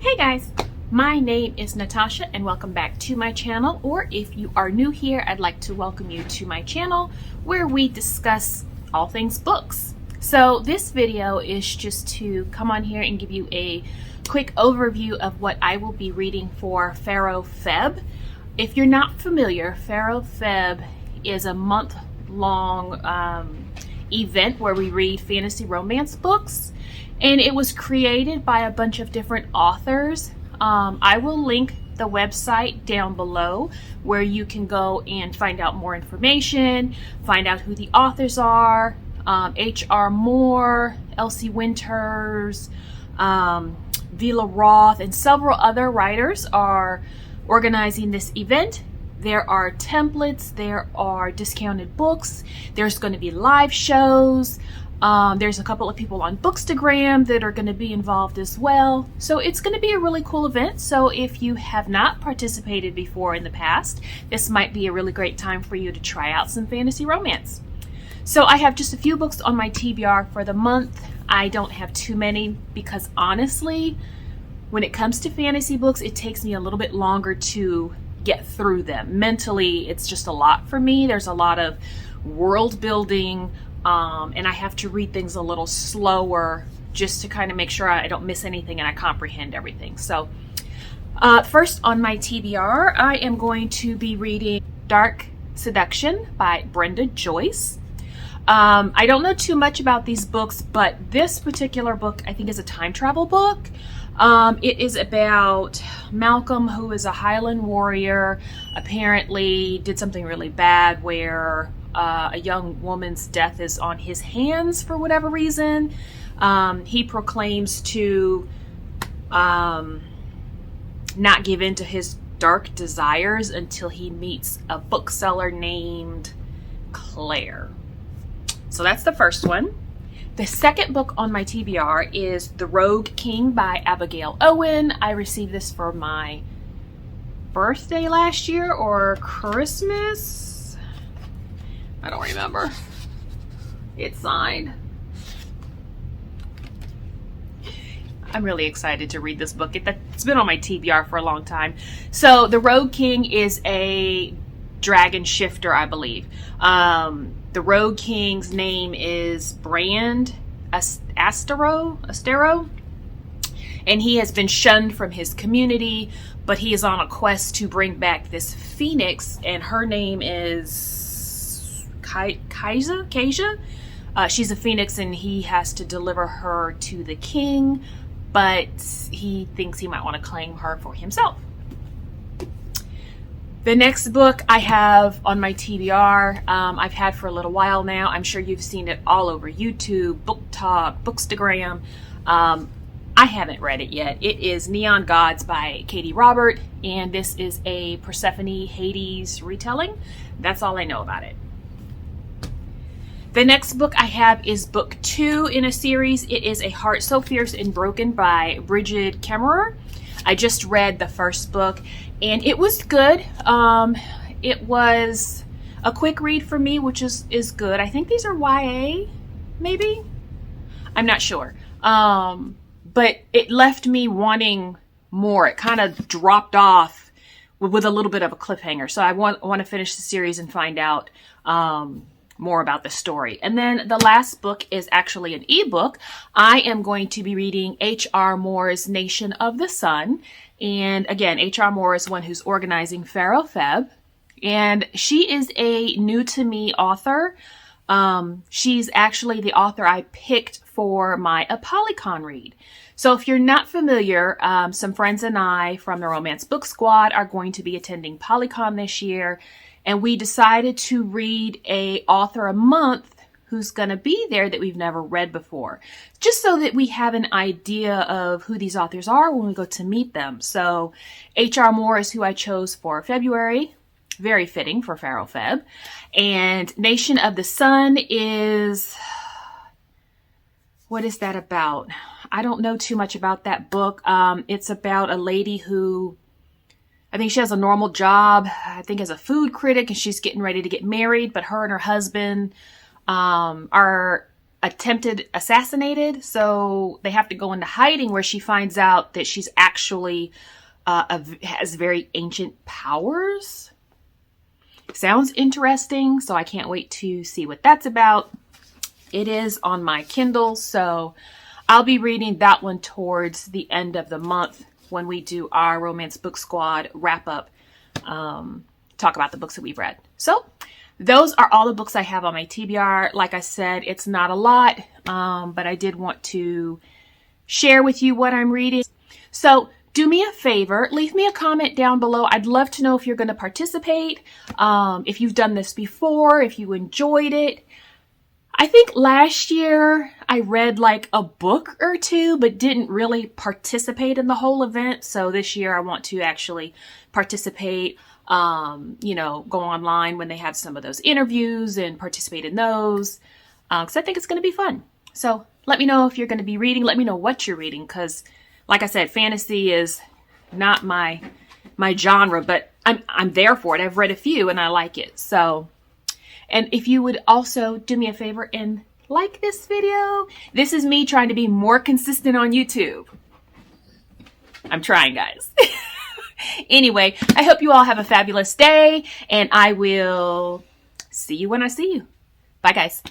Hey guys, my name is Natasha and welcome back to my channel, or if you are new here, I'd like to welcome you to my channel where we discuss all things books. So this video is just to come on here and give you a quick overview of what I will be reading for FaroFeb. If you're not familiar, FaroFeb is a month-long event where we read fantasy romance books, and it was created by a bunch of different authors. I will link the website down below where you can go and find out more information, find out who the authors are. H.R. Moore, Elsie Winters, Vila Roth, and several other writers are organizing this event. There are templates, there are discounted books, there's going to be live shows, there's a couple of people on Bookstagram that are going to be involved as well. So it's going to be a really cool event. So if you have not participated before in the past, this might be a really great time for you to try out some fantasy romance. So I have just a few books on my TBR for the month. I don't have too many because honestly, when it comes to fantasy books, it takes me a little bit longer to get through them. Mentally, it's just a lot for me. There's a lot of world building, and I have to read things a little slower just to kind of make sure I don't miss anything and I comprehend everything. So first on my TBR, I am going to be reading Dark Seduction by Brenda Joyce. I don't know too much about these books, but this particular book I think is a time travel book. It is about Malcolm, who is a Highland warrior, apparently did something really bad where a young woman's death is on his hands for whatever reason. He proclaims to not give in to his dark desires until he meets a bookseller named Claire. So that's the first one. The second book on my TBR is The Rogue King by Abigail Owen. I received this for my birthday last year or Christmas. I don't remember. It's signed. I'm really excited to read this book. It's been on my TBR for a long time. So The Rogue King is a dragon shifter, I believe. The Rogue King's name is Brand Astero, and he has been shunned from his community, but he is on a quest to bring back this phoenix, and her name is Kaija. She's a phoenix, and he has to deliver her to the king, but he thinks he might want to claim her for himself. The next book I have on my TBR, I've had for a little while now. I'm sure you've seen it all over YouTube, Book Talk, Bookstagram. I haven't read it yet. It is Neon Gods by Katie Robert, and this is a Persephone Hades retelling. That's all I know about it. The next book I have is book 2 in a series. It is A Heart So Fierce and Broken by Bridget Kemmerer. I just read the first book and it was good. It was a quick read for me, which is good. I think these are YA, maybe? I'm not sure. But it left me wanting more. It kind of dropped off with a little bit of a cliffhanger. So I want to finish the series and find out more about the story. And then the last book is actually an ebook. I am going to be reading H.R. Moore's Nation of the Sun. And again, H.R. Moore is one who's organizing FaroFeb. And she is a new to me author. She's actually the author I picked for my Apolycon read. So if you're not familiar, some friends and I from the Romance Book Squad are going to be attending Polycon this year. And we decided to read a author a month who's going to be there that we've never read before, just so that we have an idea of who these authors are when we go to meet them. So H.R. Moore is who I chose for February. Very fitting for FaroFeb. And Nation of the Sun is... what is that about? I don't know too much about that book. It's about a lady who... I think she has a normal job, I think as a food critic, and she's getting ready to get married, but her and her husband are attempted assassinated, so they have to go into hiding, where she finds out that she's actually has very ancient powers. Sounds interesting, so I can't wait to see what that's about. It is on my Kindle, so I'll be reading that one towards the end of the month when we do our Romance Book Squad wrap up, talk about the books that we've read. So those are all the books I have on my TBR. Like I said, it's not a lot, but I did want to share with you what I'm reading. So do me a favor, leave me a comment down below. I'd love to know if you're going to participate, if you've done this before, if you enjoyed it. I think last year I read like a book or two, but didn't really participate in the whole event. So this year I want to actually participate, you know, go online when they have some of those interviews and participate in those, because I think it's going to be fun. So let me know if you're going to be reading. Let me know what you're reading, because like I said, fantasy is not my genre, but I'm there for it. I've read a few and I like it. So, and if you would also do me a favor and like this video. This is me trying to be more consistent on YouTube. I'm trying, guys. Anyway, I hope you all have a fabulous day, and I will see you when I see you. Bye, guys.